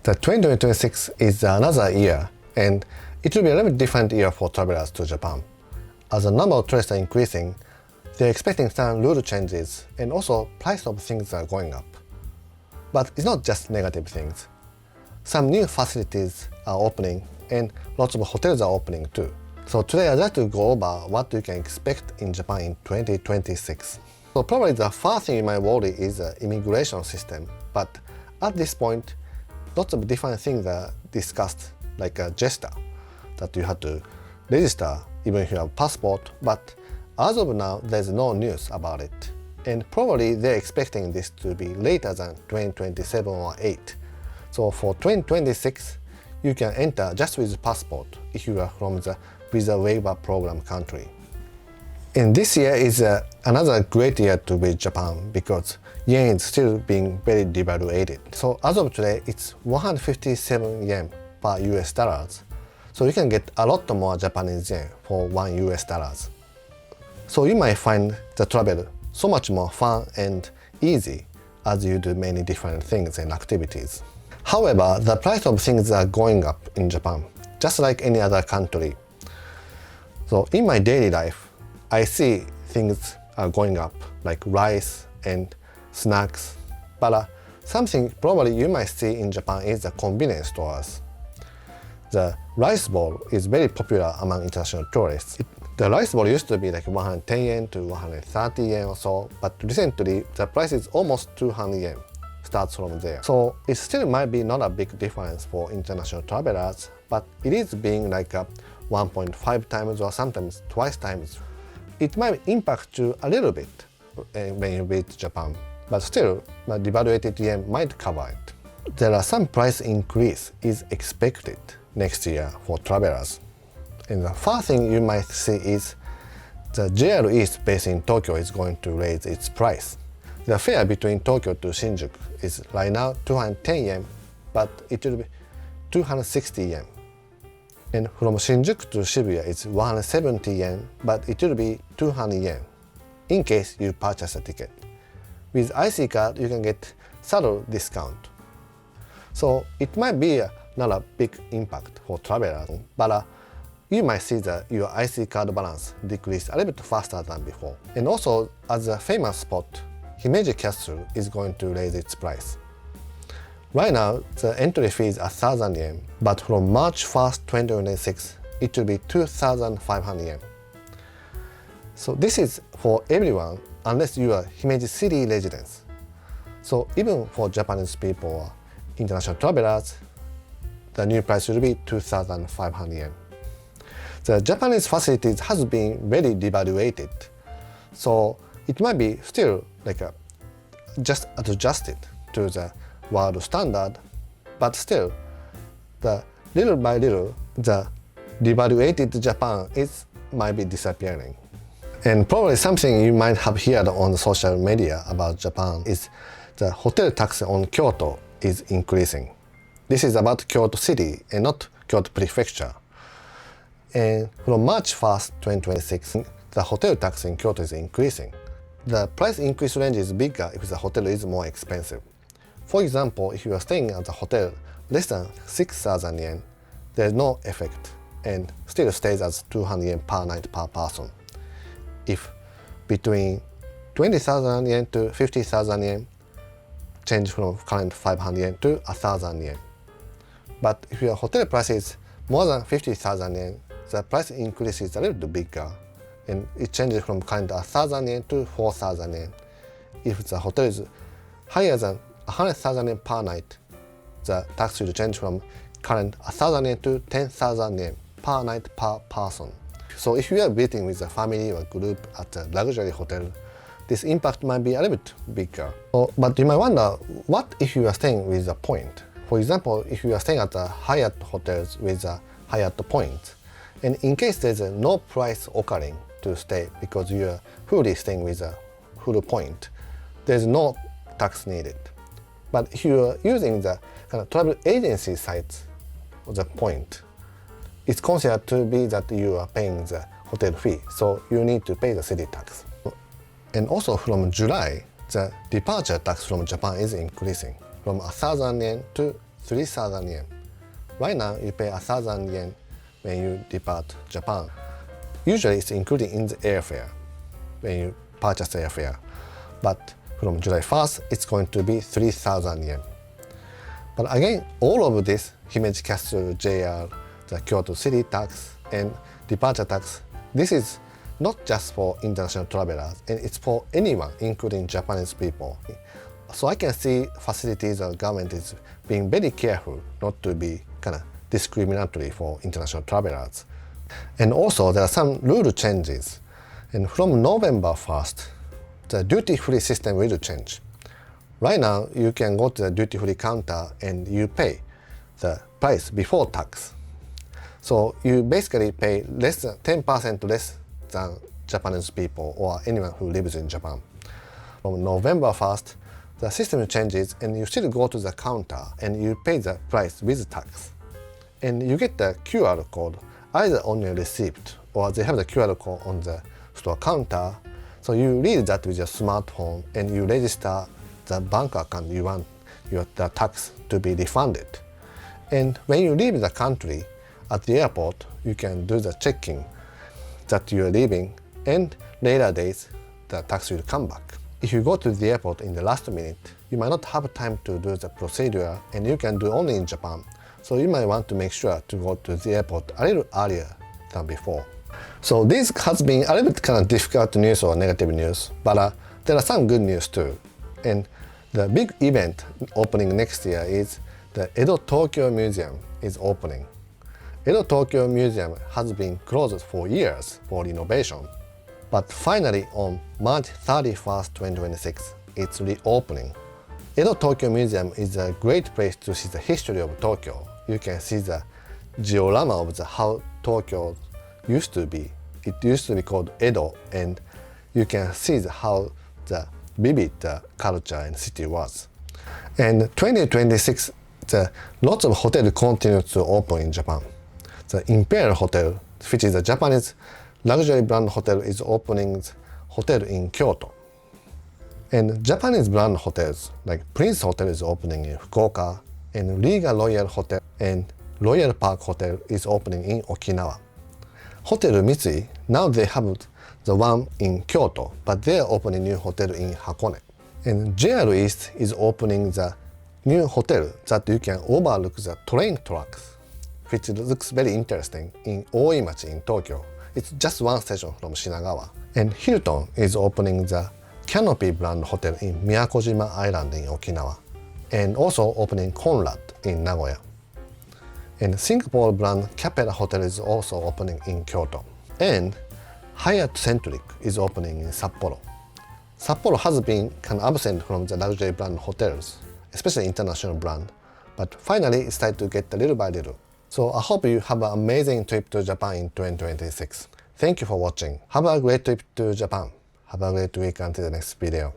The 2026 is another year, and it will be a little bit different year for travelers to Japan. As the number of tourists are increasing, they're expecting some rule changes, and also price of things are going up. But it's not just negative things. Some new facilities are opening, and lots of hotels are opening too. So today I'd like to go over what you can expect in Japan in 2026. So probably the first thing you might worry is the immigration system, but at this point, lots of different things are discussed, like a gesture that you have to register even if you have a passport, but as of now, there's no news about it. And probably they're expecting this to be later than 2027 or 8. So for 2026, you can enter just with passport if you are from the visa waiver program country. And this year is another great year to visit Japan because yen is still being very devaluated. So as of today, it's 157 yen per US dollars. So you can get a lot more Japanese yen for $1. So you might find the travel so much more fun and easy as you do many different things and activities. However, the price of things are going up in Japan, just like any other country. So in my daily life, I see things are going up, like rice and snacks. But something probably you might see in Japan is the convenience stores. The rice bowl is very popular among international tourists. The rice bowl used to be like 110 yen to 130 yen or so, but recently the price is almost 200 yen. Starts from there. So it still might be not a big difference for international travelers, but it is being like 1.5 times or sometimes twice times. It might impact you a little bit when you visit Japan, but still the devaluated yen might cover it. There are some price increase is expected next year for travelers. And the first thing you might see is the JR East base in Tokyo is going to raise its price. The fare between Tokyo to Shinjuku is right now 210 yen, but it will be 260 yen. And from Shinjuku to Shibuya it's 170 yen, but it will be 200 yen in case you purchase a ticket. With IC card, you can get subtle discount. So it might be not a big impact for travelers, but you might see that your IC card balance decrease a little bit faster than before. And also, as a famous spot, Himeji Castle is going to raise its price. Right now, the entry fee is 1,000 yen, but from March 1st, 2026, it will be 2,500 yen. So this is for everyone unless you are Himeji City residents. So even for Japanese people or international travelers, the new price will be 2,500 yen. The Japanese facilities has been very devaluated, so it might be still like just adjusted to the world standard, but still, the little by little, the devaluated Japan might be disappearing. And probably something you might have heard on the social media about Japan is the hotel tax on Kyoto is increasing. This is about Kyoto City and not Kyoto Prefecture. And from March 1st, 2026, the hotel tax in Kyoto is increasing. The price increase range is bigger if the hotel is more expensive. For example, if you are staying at a hotel less than 6,000 yen, there is no effect and still stays as 200 yen per night per person. If between 20,000 yen to 50,000 yen, change from current 500 yen to 1,000 yen. But if your hotel price is more than 50,000 yen, the price increase is a little bit bigger, and it changes from current 1,000 yen to 4,000 yen. If the hotel is higher than 100,000 yen per night, the tax will change from current 1,000 yen to 10,000 yen per night per person. So if you are visiting with a family or group at a luxury hotel, this impact might be a little bit bigger. But you might wonder, what if you are staying with a point? For example, if you are staying at a Hyatt hotels with a Hyatt point, and in case there's no price occurring to stay because you are fully staying with a full point, there's no tax needed. But if you are using the kind of travel agency sites of the point, it's considered to be that you are paying the hotel fee, so you need to pay the city tax. And also from July, the departure tax from Japan is increasing from 1,000 yen to 3,000 yen. Right now, you pay 1,000 yen when you depart Japan. Usually, it's included in the airfare when you purchase the airfare. But from July 1st, it's going to be 3,000 yen. But again, all of this, Himeji Castle, JR, the Kyoto City tax, and departure tax, this is not just for international travelers, and it's for anyone, including Japanese people. So I can see facilities or government is being very careful not to be kind of discriminatory for international travelers. And also there are some rule changes. And from November 1st, the duty-free system will change. Right now, you can go to the duty-free counter and you pay the price before tax. So you basically pay less than 10% less than Japanese people or anyone who lives in Japan. From November 1st, the system changes and you still go to the counter and you pay the price with tax. And you get the QR code either on your receipt or they have the QR code on the store counter. So you read that with your smartphone and you register the bank account you want the tax to be refunded. And when you leave the country, at the airport, you can do the checking that you are leaving, and later days, the tax will come back. If you go to the airport in the last minute, you might not have time to do the procedure, and you can do only in Japan. So you might want to make sure to go to the airport a little earlier than before. So this has been a little bit kind of difficult news or negative news, but there are some good news too. And the big event opening next year is the Edo Tokyo Museum is opening. Edo Tokyo Museum has been closed for years for renovation, but finally on March 31st, 2026, it's reopening. Edo Tokyo Museum is a great place to see the history of Tokyo. You can see the diorama of how Tokyo used to be. It used to be called Edo, and you can see how the vivid culture and city was. And 2026, lots of hotels continue to open in Japan. The Imperial Hotel, which is a Japanese luxury brand hotel, is opening hotel in Kyoto. And Japanese brand hotels like Prince Hotel is opening in Fukuoka, and Regal Royal Hotel and Royal Park Hotel is opening in Okinawa. Hotel Mitsui, now they have the one in Kyoto, but they are opening new hotel in Hakone. And JR East is opening the new hotel that you can overlook the train tracks, which looks very interesting in Oimachi in Tokyo. It's just one station from Shinagawa. And Hilton is opening the Canopy brand hotel in Miyakojima Island in Okinawa, and also opening Conrad in Nagoya. And Singapore brand Capella Hotel is also opening in Kyoto. And Hyatt Centric is opening in Sapporo. Sapporo has been kind of absent from the luxury brand hotels, especially international brand, but finally it's started to get a little by little. So I hope you have an amazing trip to Japan in 2026. Thank you for watching. Have a great trip to Japan. Have a great week until the next video.